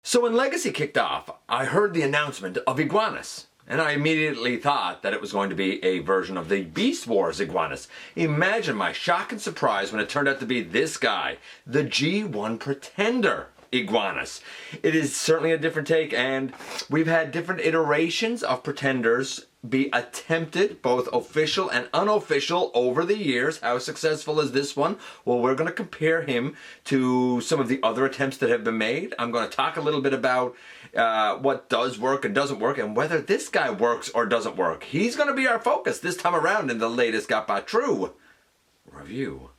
So when Legacy kicked off, I heard the announcement of Iguanus, and I immediately thought that it was going to be a version of the Beast Wars Iguanus. Imagine my shock and surprise when it turned out to be this guy, the G1 Pretender Iguanus. It is certainly a different take, and we've had different iterations of Pretenders be attempted, both official and unofficial, over the years. How successful is this one? Well, we're going to compare him to some of the other attempts that have been made. I'm going to talk a little bit about what does work and doesn't work, and whether this guy works or doesn't work. He's going to be our focus this time around in the latest GotBot True review.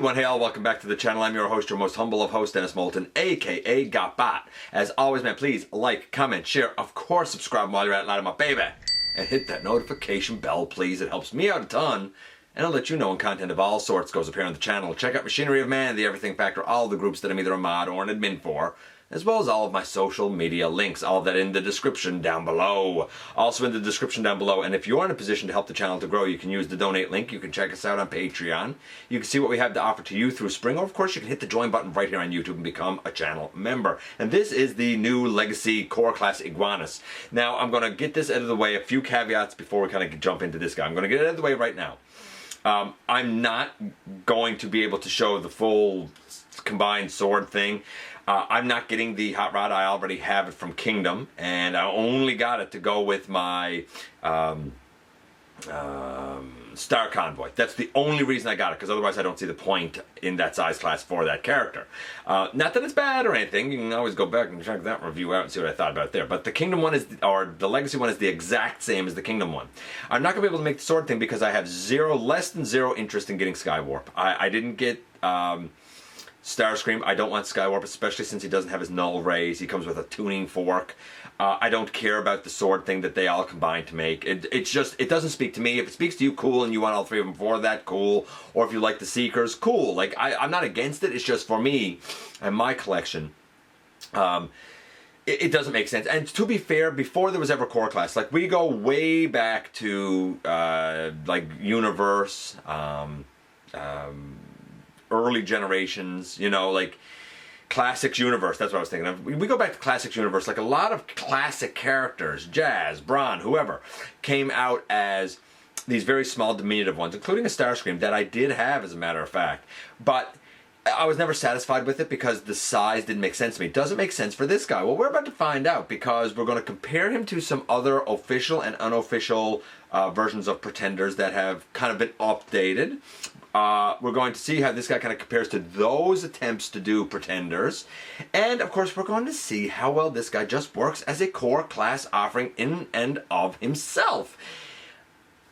Hey all, welcome back to the channel. I'm your host, your most humble of hosts, Dennis Moulton, aka GotBot. As always, man, please like, comment, share, of course subscribe while you're at it, my baby. And hit that notification bell, please. It helps me out a ton. And I'll let you know when content of all sorts goes up here on the channel. Check out Machinery of Man, The Everything Factor, all the groups that I'm either a mod or an admin for, as well as all of my social media links, all of that in the description down below. Also in the description down below, and if you're in a position to help the channel to grow, you can use the donate link. You can check us out on Patreon. You can see what we have to offer to you through Spring, or of course you can hit the join button right here on YouTube and become a channel member. And this is the new Legacy Core Class Iguanus. Now I'm going to get this out of the way, a few caveats before we kind of jump into this guy. I'm going to get it out of the way right now. I'm not going to be able to show the full combined sword thing. I'm not getting the hot rod. I already have it from Kingdom, and I only got it to go with my Star Convoy. That's the only reason I got it, because otherwise I don't see the point in that size class for that character. Not that it's bad or anything. You can always go back and check that review out and see what I thought about it there. But the Kingdom one is, or the Legacy one is the exact same as the Kingdom one. I'm not going to be able to make the sword thing because I have less than zero interest in getting Skywarp. I didn't get Starscream. I don't want Skywarp, especially since he doesn't have his null rays. He comes with a tuning fork. I don't care about the sword thing that they all combine to make. It's just, it doesn't speak to me. If it speaks to you, cool, and you want all three of them for that, cool. Or if you like the Seekers, cool. Like, I'm not against it. It's just for me and my collection, it doesn't make sense. And to be fair, before there was ever core class, like we go way back to like Universe, early generations, you know, like Classics Universe, that's what I was thinking of. We go back to Classics Universe, like a lot of classic characters, Jazz, Brawn, whoever, came out as these very small diminutive ones, including a Starscream that I did have, as a matter of fact. But I was never satisfied with it because the size didn't make sense to me. It doesn't make sense for this guy. Well, we're about to find out, because we're going to compare him to some other official and unofficial versions of Pretenders that have kind of been updated. We're going to see how this guy kind of compares to those attempts to do Pretenders. And, of course, we're going to see how well this guy just works as a core class offering in and of himself.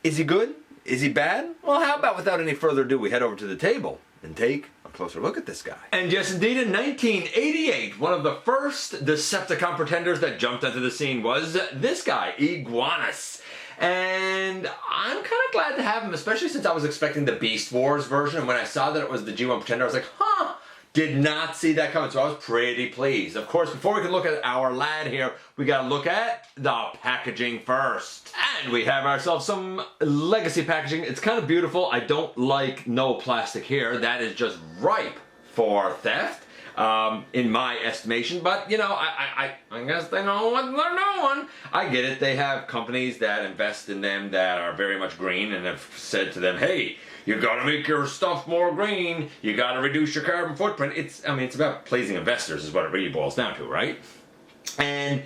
Is he good? Is he bad? Well, how about without any further ado, we head over to the table and take a closer look at this guy. And yes, indeed, in 1988, one of the first Decepticon Pretenders that jumped onto the scene was this guy, Iguanus. And I'm kind of glad to have him, especially since I was expecting the Beast Wars version. And when I saw that it was the G1 Pretender, I was like, huh, did not see that coming. So I was pretty pleased. Of course, before we can look at our lad here, we got to look at the packaging first. And we have ourselves some Legacy packaging. It's kind of beautiful. I don't like no plastic here. That is just ripe for theft. In my estimation, but you know, I guess they know what they're doing. I get it. They have companies that invest in them that are very much green and have said to them, hey, you gotta make your stuff more green. You gotta reduce your carbon footprint. I mean, it's about pleasing investors is what it really boils down to, right? And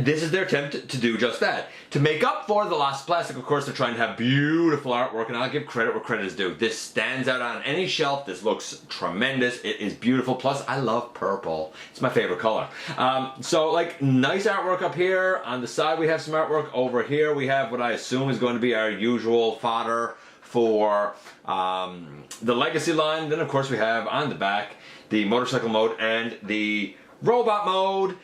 this is their attempt to do just that. To make up for the lost plastic, of course, they're trying to have beautiful artwork, and I'll give credit where credit is due. This stands out on any shelf. This looks tremendous. It is beautiful. Plus, I love purple. It's my favorite color. So, like, nice artwork up here. On the side, we have some artwork. Over here, we have what I assume is going to be our usual fodder for the Legacy line. Then, of course, we have on the back the motorcycle mode and the robot mode.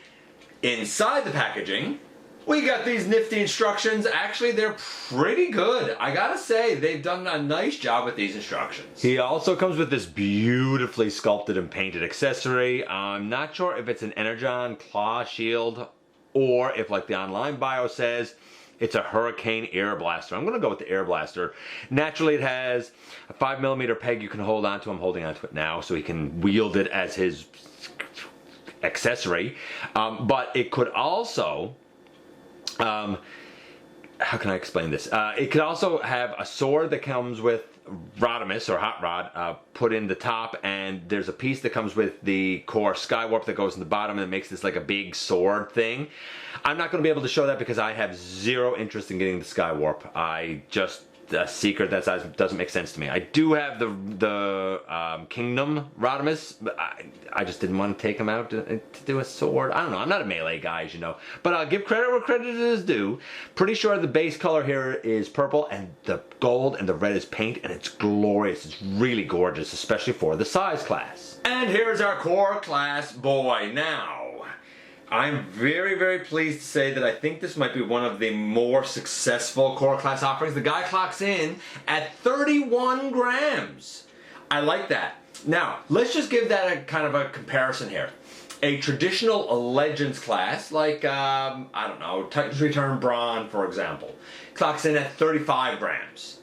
Inside the packaging, we got these nifty instructions. Actually, they're pretty good. I gotta say, they've done a nice job with these instructions. He also comes with this beautifully sculpted and painted accessory. I'm not sure if it's an Energon claw shield or if, like the online bio says, it's a Hurricane Air Blaster. I'm going to go with the Air Blaster. Naturally, it has a 5mm peg you can hold onto. I'm holding onto it now so he can wield it as his accessory. But it could also... how can I explain this? It could also have a sword that comes with Rodimus or Hot Rod put in the top, and there's a piece that comes with the core Skywarp that goes in the bottom and it makes this like a big sword thing. I'm not going to be able to show that because I have zero interest in getting the Skywarp. A secret that doesn't make sense to me. I do have the Kingdom Rodimus, but I just didn't want to take him out to do a sword. I don't know. I'm not a melee guy, as you know. But I'll give credit where credit is due. Pretty sure the base color here is purple, and the gold and the red is paint, and it's glorious. It's really gorgeous, especially for the size class. And here's our core class boy. Now, I'm very, very pleased to say that I think this might be one of the more successful core class offerings. The guy clocks in at 31 grams. I like that. Now, let's just give that a kind of a comparison here. A traditional Legends class, like, I don't know, Titan's Return Brawn, for example, clocks in at 35 grams.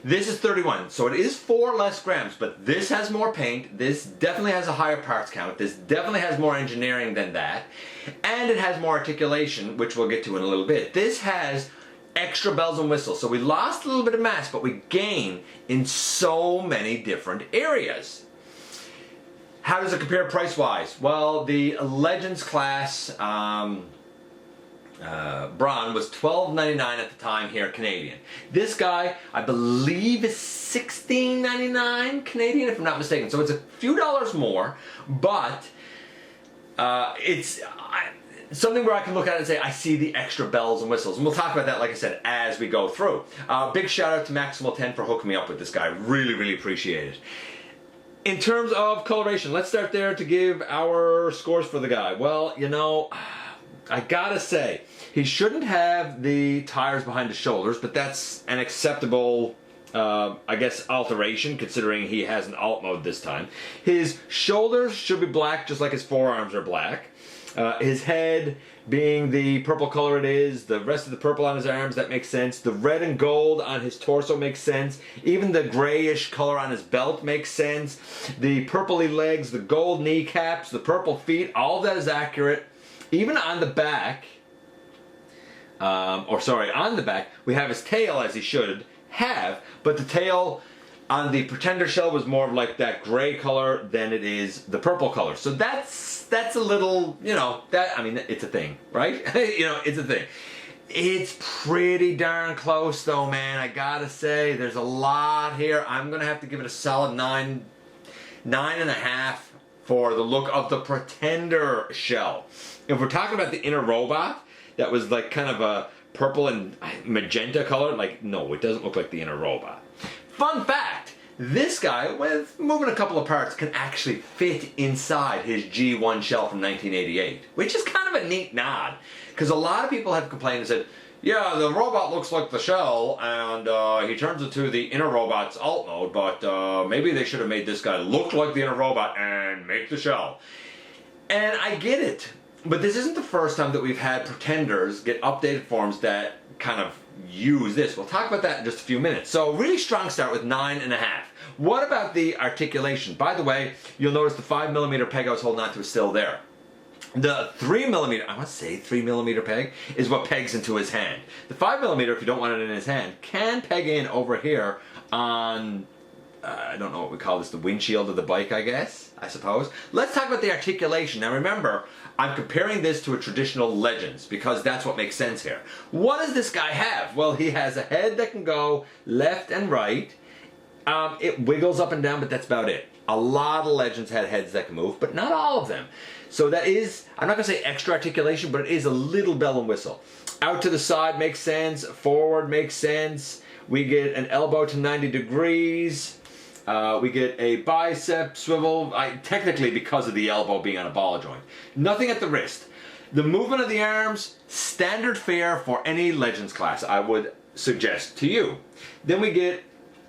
This is 31, so it is 4 less grams, but this has more paint, this definitely has a higher parts count, this definitely has more engineering than that, and it has more articulation, which we'll get to in a little bit. This has extra bells and whistles, so we lost a little bit of mass, but we gain in so many different areas. How does it compare price-wise? Well, the Legends class, Brawn was $12.99 at the time here, Canadian. This guy, I believe, is $16.99 Canadian, if I'm not mistaken. So it's a few dollars more, but it's something where I can look at it and say, I see the extra bells and whistles. And we'll talk about that, like I said, as we go through. Big shout out to Maximal10 for hooking me up with this guy. Really, really appreciate it. In terms of coloration, let's start there to give our scores for the guy. Well, you know, I gotta say, he shouldn't have the tires behind his shoulders, but that's an acceptable, I guess, alteration, considering he has an alt mode this time. His shoulders should be black, just like his forearms are black. His head being the purple color it is, the rest of the purple on his arms, that makes sense. The red and gold on his torso makes sense. Even the grayish color on his belt makes sense. The purpley legs, the gold kneecaps, the purple feet, all of that is accurate. Even on the back, on the back, we have his tail as he should have, but the tail on the Pretender shell was more of like that gray color than it is the purple color. So that's a little, you know, I mean, it's a thing, right? You know, it's a thing. It's pretty darn close though, man. I gotta say, there's a lot here. I'm gonna have to give it a solid 9.5 for the look of the Pretender shell. If we're talking about the inner robot, that was like kind of a purple and magenta color, like, no, it doesn't look like the inner robot. Fun fact, this guy, with moving a couple of parts, can actually fit inside his G1 shell from 1988, which is kind of a neat nod, because a lot of people have complained and said, yeah, the robot looks like the shell, and he turns into the inner robot's alt mode, but maybe they should have made this guy look like the inner robot and make the shell. And I get it, but this isn't the first time that we've had Pretenders get updated forms that kind of use this. We'll talk about that in just a few minutes. So really strong start with 9.5. What about the articulation? By the way, you'll notice the 5mm peg I was holding on to is still there. The 3mm, I want to say 3mm peg, is what pegs into his hand. The 5mm, if you don't want it in his hand, can peg in over here on, I don't know what we call this, the windshield of the bike, I guess, I suppose. Let's talk about the articulation. Now remember, I'm comparing this to a traditional Legends because that's what makes sense here. What does this guy have? Well, he has a head that can go left and right. It wiggles up and down, but that's about it. A lot of Legends had heads that can move, but not all of them. So that is, I'm not going to say extra articulation, but it is a little bell and whistle. Out to the side makes sense. Forward makes sense. We get an elbow to 90 degrees. We get a bicep swivel, technically because of the elbow being on a ball joint. Nothing at the wrist. The movement of the arms, standard fare for any Legends class, I would suggest to you. Then we get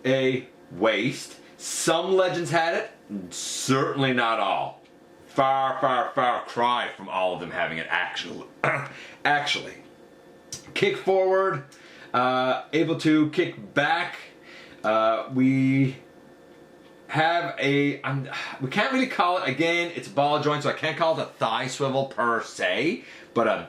a waist. Some Legends had it, certainly not all. far cry from all of them having it actually. Kick forward, able to kick back. We have we can't really call it, again, it's a ball joint, so I can't call it a thigh swivel per se, but a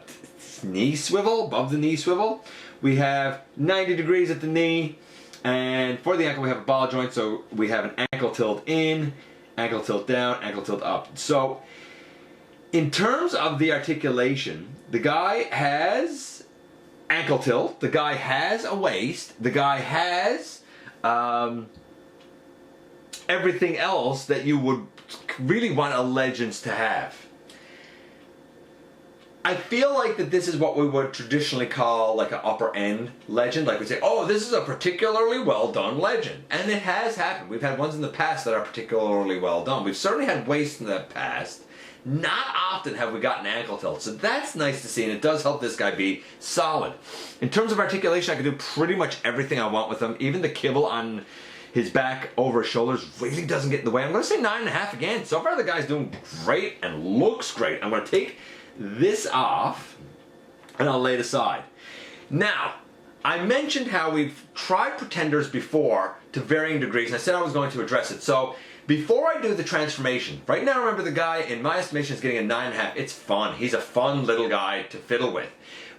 knee swivel, above the knee swivel. We have 90 degrees at the knee, and for the ankle we have a ball joint, so we have an ankle tilt in, ankle tilt down, ankle tilt up. So in terms of the articulation, the guy has ankle tilt, the guy has a waist, the guy has everything else that you would really want a Legends to have. I feel like that this is what we would traditionally call like an upper end Legend. Like we say, oh, this is a particularly well done Legend. And it has happened. We've had ones in the past that are particularly well done. We've certainly had waist in the past. Not often have we gotten ankle tilt. So that's nice to see, and it does help this guy be solid. In terms of articulation, I can do pretty much everything I want with him. Even the kibble on his back over his shoulders really doesn't get in the way. I'm going to say 9.5 again. So far the guy's doing great and looks great. I'm going to take this off and I'll lay it aside. Now, I mentioned how we've tried pretenders before to varying degrees, and I said I was going to address it. So before I do the transformation, right now remember the guy in my estimation is getting a 9.5. It's fun. He's a fun little guy to fiddle with.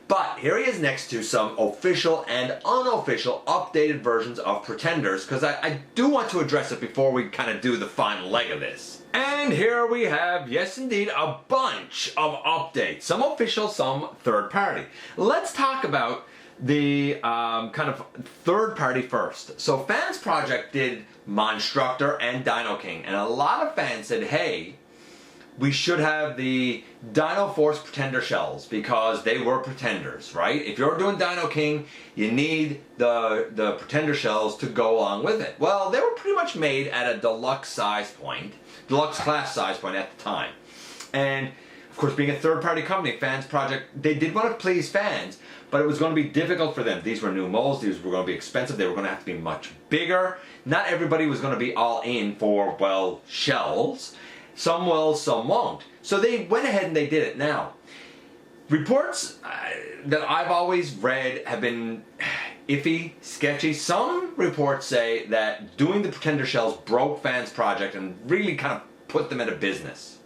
But here he is next to some official and unofficial updated versions of pretenders, because I do want to address it before we kind of do the final leg of this. And here we have, yes indeed, a bunch of updates. Some official, some third party. Let's talk about the kind of third party first. So Fans Project did Monstructor and Dino King, and a lot of fans said, hey, we should have the Dino Force Pretender shells because they were pretenders, right? If you're doing Dino King, you need the Pretender shells to go along with it. Well, they were pretty much made at a deluxe class size point at the time. And of course, being a third-party company, Fans Project, they did want to please fans, but it was going to be difficult for them. These were new molds, these were going to be expensive, they were going to have to be much bigger. Not everybody was going to be all in for, well, shells. Some will, some won't. So they went ahead and they did it. Now, reports that I've always read have been iffy, sketchy. Some reports say that doing the Pretender shells broke Fans Project and really kind of put them out of business.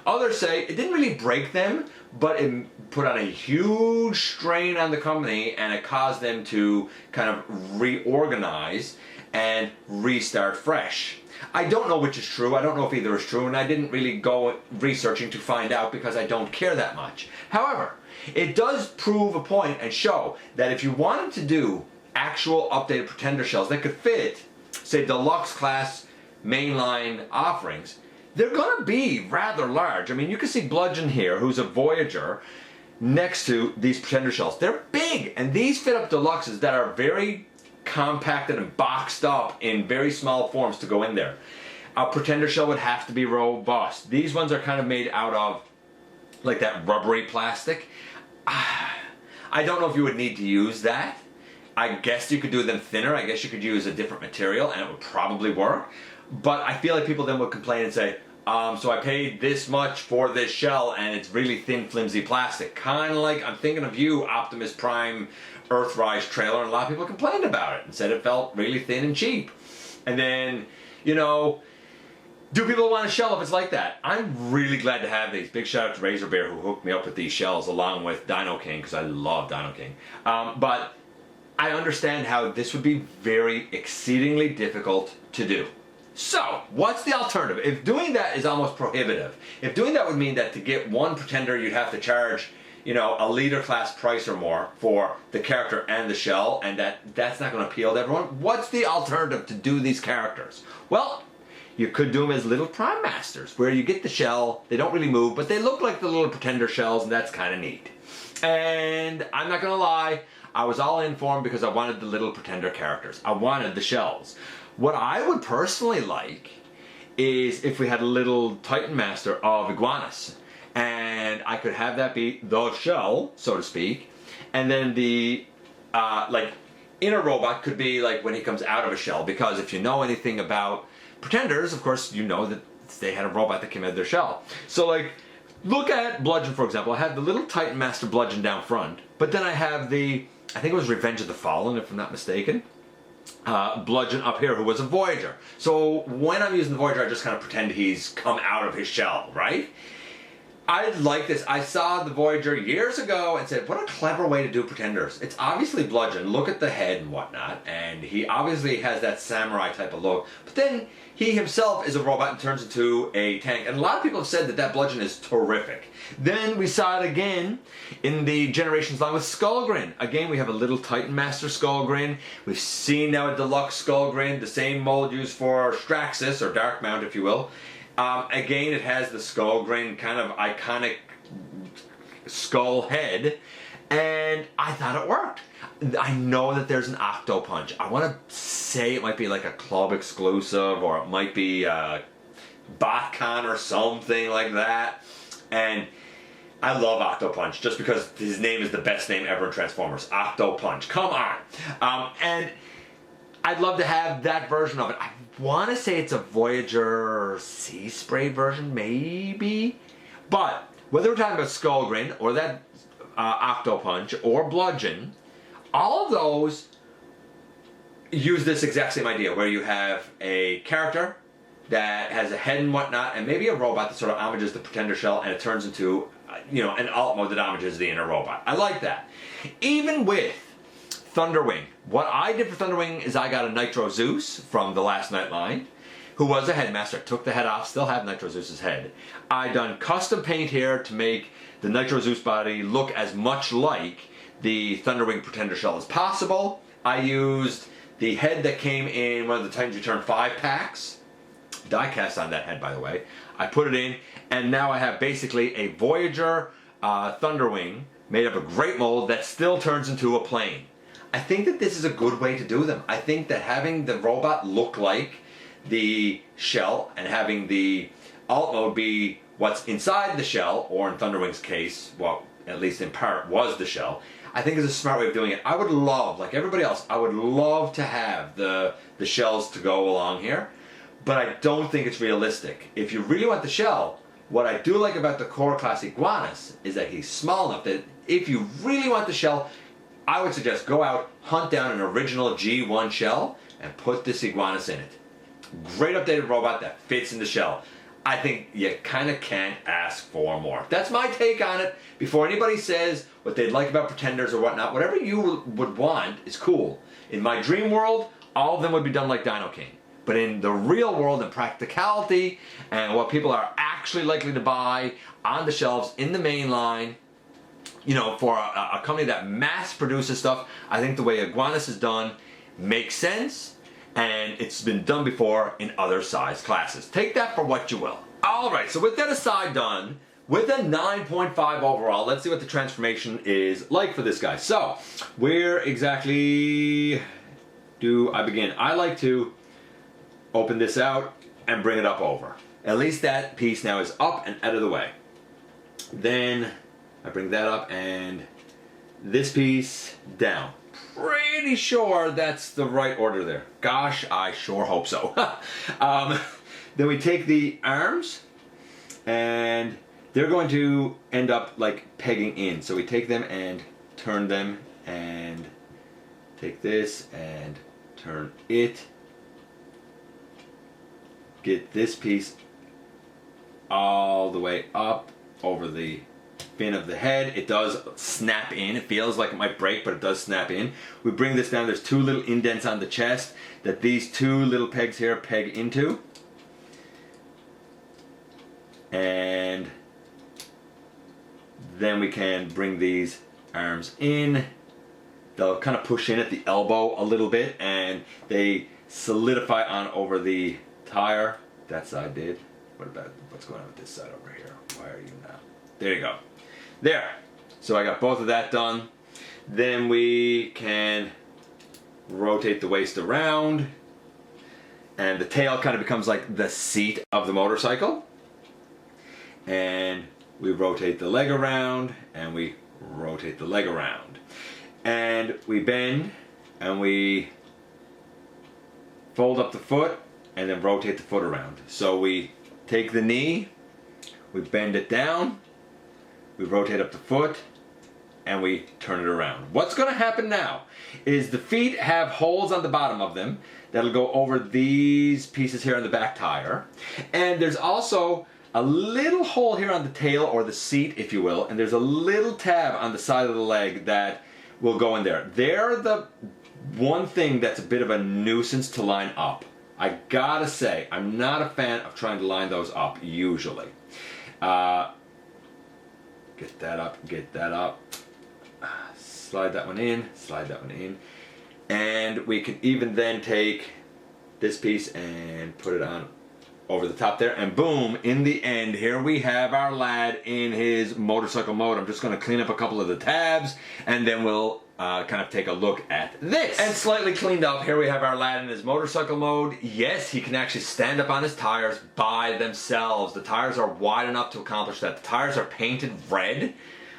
Others say it didn't really break them, but it put on a huge strain on the company and it caused them to kind of reorganize and restart fresh. I don't know which is true. I don't know if either is true, and I didn't really go researching to find out because I don't care that much. However, it does prove a point and show that if you wanted to do actual updated Pretender shells that could fit, say, deluxe class mainline offerings, they're going to be rather large. I mean, you can see Bludgeon here, who's a Voyager, next to these Pretender shells. They're big, and these fit up deluxes that are very compacted and boxed up in very small forms to go in there. A Pretender shell would have to be robust. These ones are kind of made out of like that rubbery plastic. I don't know if you would need to use that. I guess you could do them thinner. I guess you could use a different material and it would probably work. But I feel like people then would complain and say, so I paid this much for this shell and it's really thin, flimsy plastic. Kind of like, I'm thinking of you, Optimus Prime Earthrise trailer, and a lot of people complained about it and said it felt really thin and cheap. And then, you know, do people want a shell if it's like that? I'm really glad to have these. Big shout out to Razor Bear who hooked me up with these shells along with Dino King, because I love Dino King. But I understand how this would be very exceedingly difficult to do. So, what's the alternative? If doing that is almost prohibitive, if doing that would mean that to get one Pretender you'd have to charge, you know, a leader class price or more for the character and the shell, and that's not going to appeal to everyone, what's the alternative to do these characters? Well, you could do them as little Prime Masters, where you get the shell, they don't really move, but they look like the little Pretender shells, and that's kind of neat. And I'm not going to lie, I was all in for them because I wanted the little Pretender characters. I wanted the shells. What I would personally like is if we had a little Titan Master of Iguanus, and I could have that be the shell, so to speak, and then the like inner robot could be like when he comes out of a shell, because if you know anything about Pretenders, of course you know that they had a robot that came out of their shell. So like, look at Bludgeon, for example. I had the little Titan Master Bludgeon down front, but then I have the, I think it was Revenge of the Fallen, if I'm not mistaken, Bludgeon up here, who was a Voyager. So when I'm using the Voyager, I just kind of pretend he's come out of his shell, right? I like this. I saw the Voyager years ago and said, what a clever way to do pretenders. It's obviously Bludgeon. Look at the head and whatnot. And he obviously has that samurai type of look. But then he himself is a robot and turns into a tank. And a lot of people have said that that Bludgeon is terrific. Then we saw it again in the Generations line with Skullgrin. Again, we have a little Titan Master Skullgrin. We've seen now a deluxe Skullgrin, the same mold used for Straxus, or Darkmount, if you will. Again, it has the Skullgrin kind of iconic skull head, and I thought it worked. I know that there's an Octo Punch. I want to say it might be like a club exclusive, or it might be BotCon or something like that. And I love Octo Punch just because his name is the best name ever in Transformers. Octo Punch. Come on. And I'd love to have that version of it. I want to say it's a Voyager Sea Spray version, maybe? But whether we're talking about Skullgrin or that Octo Punch or Bludgeon, all of those use this exact same idea where you have a character that has a head and whatnot, and maybe a robot that sort of homages the Pretender shell, and it turns into, an alt mode that homages the inner robot. I like that. Even with Thunderwing. What I did for Thunderwing is I got a Nitro Zeus from the Last Night line, who was a headmaster. I took the head off, still have Nitro Zeus's head. I done custom paint here to make the Nitro Zeus body look as much like the Thunderwing Pretender shell as possible. I used the head that came in one of the Titans Return 5 packs. Die cast on that head, by the way. I put it in, and now I have basically a Voyager Thunderwing made of a great mold that still turns into a plane. I think that this is a good way to do them. I think that having the robot look like the shell and having the alt mode be what's inside the shell, or in Thunderwing's case, what at least in part was the shell, I think is a smart way of doing it. I would love, like everybody else, I would love to have the shells to go along here, but I don't think it's realistic. If you really want the shell, what I do like about the core class Iguanus is that he's small enough that if you really want the shell, I would suggest go out, hunt down an original G1 shell, and put this Iguanus in it. Great updated robot that fits in the shell. I think you kind of can't ask for more. That's my take on it. Before anybody says what they'd like about Pretenders or whatnot, whatever you would want is cool. In my dream world, all of them would be done like Dino King. But in the real world and practicality and what people are actually likely to buy on the shelves in the main line, for a company that mass produces stuff, I think the way Iguanus is done makes sense, and it's been done before in other size classes. Take that for what you will. Alright, so with that aside done, with a 9.5 overall, let's see what the transformation is like for this guy. So, where exactly do I begin? I like to open this out and bring it up over. At least that piece now is up and out of the way. Then I bring that up and this piece down. Pretty sure that's the right order there. Gosh, I sure hope so. Then we take the arms and they're going to end up like pegging in. So we take them and turn them and take this and turn it. Get this piece all the way up over the fin of the head. It does snap in. It feels like it might break, but it does snap in. We bring this down. There's two little indents on the chest that these two little pegs here peg into. And then we can bring these arms in. They'll kind of push in at the elbow a little bit, and they solidify on over the tire. That side did. What about what's going on with this side over here? Why are you now? There you go. There. So I got both of that done. Then we can rotate the waist around, and the tail kind of becomes like the seat of the motorcycle. And we rotate the leg around, and we rotate the leg around. And we bend, and we fold up the foot, and then rotate the foot around. So we take the knee, we bend it down, we rotate up the foot, and we turn it around. What's going to happen now is the feet have holes on the bottom of them that'll go over these pieces here on the back tire. And there's also a little hole here on the tail, or the seat if you will, and there's a little tab on the side of the leg that will go in there. They're the one thing that's a bit of a nuisance to line up. I gotta say, I'm not a fan of trying to line those up usually. Get that up, get that up. Slide that one in, slide that one in. And we can even then take this piece and put it on over the top there, and boom, in the end, here we have our lad in his motorcycle mode. I'm just going to clean up a couple of the tabs, and then we'll kind of take a look at this. And slightly cleaned up, here we have our lad in his motorcycle mode. Yes, he can actually stand up on his tires by themselves. The tires are wide enough to accomplish that. The tires are painted red.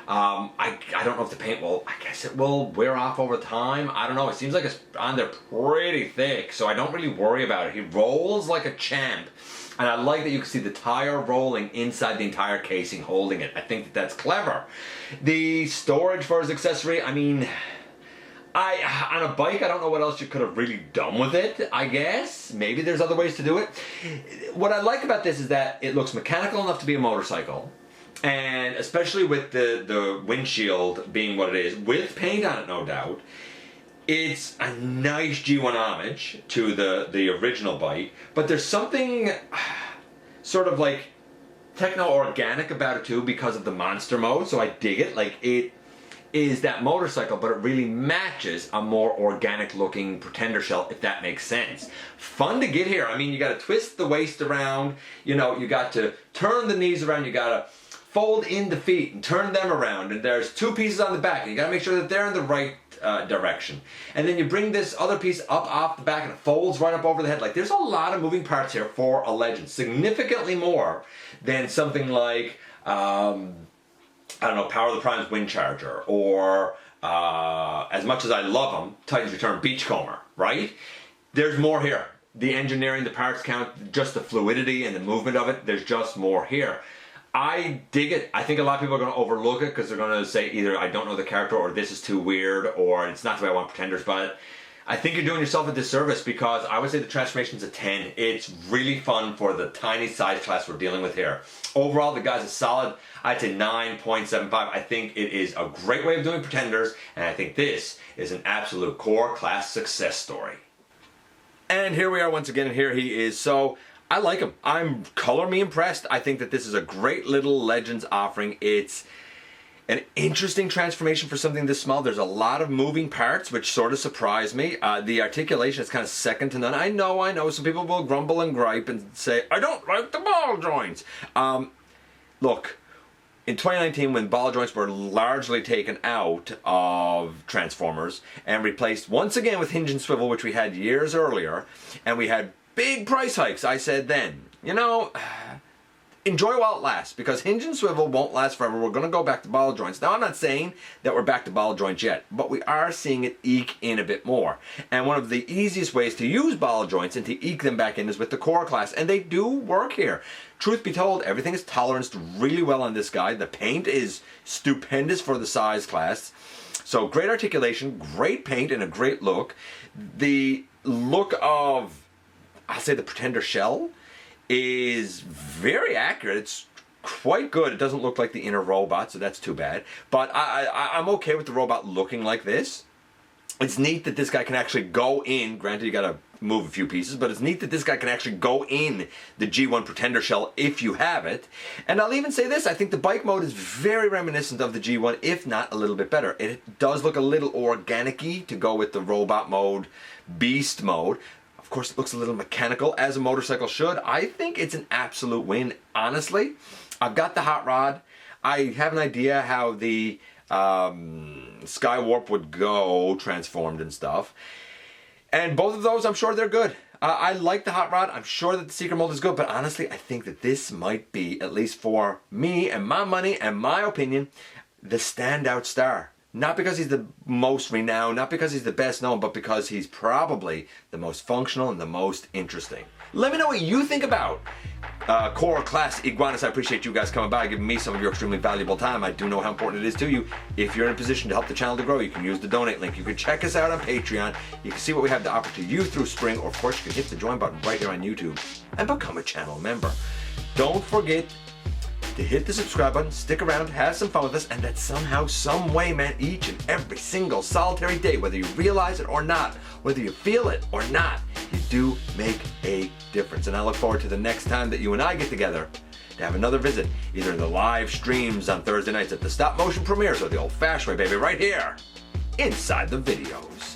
I don't know if the paint will, I guess it will wear off over time. I don't know, it seems like it's on there pretty thick, so I don't really worry about it. He rolls like a champ. And I like that you can see the tire rolling inside the entire casing holding it. I think that that's clever. The storage for his accessory, I mean, on a bike, I don't know what else you could have really done with it, I guess. Maybe there's other ways to do it. What I like about this is that it looks mechanical enough to be a motorcycle. And especially with the windshield being what it is, with paint on it no doubt, it's a nice G1 homage to the original bike, but there's something sort of like techno-organic about it too because of the monster mode, so I dig it. Like, it is that motorcycle, but it really matches a more organic looking Pretender shell, if that makes sense. Fun to get here. I mean, you gotta twist the waist around, you know, you got to turn the knees around, you gotta fold in the feet and turn them around, and there's two pieces on the back, and you gotta make sure that they're in the right direction. And then you bring this other piece up off the back and it folds right up over the head. Like, there's a lot of moving parts here for a Legend, significantly more than something like I don't know, Power of the Prime's Wind Charger, or as much as I love them, Titan's Return Beachcomber, right? There's more here. The engineering, the parts count, just the fluidity and the movement of it, there's just more here. I dig it. I think a lot of people are going to overlook it because they're going to say either I don't know the character, or this is too weird, or it's not the way I want Pretenders. But I think you're doing yourself a disservice, because I would say the transformation's a 10. It's really fun for the tiny size class we're dealing with here. Overall, the guy's a solid, I'd say 9.75. I think it is a great way of doing Pretenders, and I think this is an absolute core class success story. And here we are once again, and here he is. So I like him. I'm color me impressed. I think that this is a great little Legends offering. It's an interesting transformation for something this small. There's a lot of moving parts, which sort of surprise me. The articulation is kind of second to none. I know. Some people will grumble and gripe and say, I don't like the ball joints. Look, in 2019, when ball joints were largely taken out of Transformers and replaced once again with hinge and swivel, which we had years earlier, and we had big price hikes, I said then, you know, enjoy while it lasts, because hinge and swivel won't last forever. We're going to go back to ball joints. Now, I'm not saying that we're back to ball joints yet, but we are seeing it eke in a bit more. And one of the easiest ways to use ball joints and to eke them back in is with the core class, and they do work here. Truth be told, everything is toleranced really well on this guy. The paint is stupendous for the size class. So great articulation, great paint, and a great look. The look of, I'll say, the Pretender shell is very accurate. It's quite good. It doesn't look like the inner robot, so that's too bad. But I'm okay with the robot looking like this. It's neat that this guy can actually go in. Granted, you gotta move a few pieces, but it's neat that this guy can actually go in the G1 Pretender shell if you have it. And I'll even say this, I think the bike mode is very reminiscent of the G1, if not a little bit better. It does look a little organic-y to go with the robot mode, beast mode. Of course, it looks a little mechanical, as a motorcycle should. I think it's an absolute win, honestly. I've got the hot rod. I have an idea how the Skywarp would go transformed and stuff. And both of those, I'm sure they're good. I like the hot rod. I'm sure that the secret mold is good, but honestly, I think that this might be, at least for me and my money and my opinion, the standout star. Not because he's the most renowned, not because he's the best known, but because he's probably the most functional and the most interesting. Let me know what you think about Core Class Iguanus, I appreciate you guys coming by, giving me some of your extremely valuable time. I do know how important it is to you. If you're in a position to help the channel to grow, you can use the donate link. You can check us out on Patreon. You can see what we have to offer to you through Spring, or of course you can hit the join button right here on YouTube and become a channel member. Don't forget to hit the subscribe button, stick around, have some fun with us, and that somehow, some way, man, each and every single solitary day, whether you realize it or not, whether you feel it or not, you do make a difference. And I look forward to the next time that you and I get together to have another visit, either in the live streams on Thursday nights at the stop motion premieres or the old-fashioned way, baby, right here inside the videos.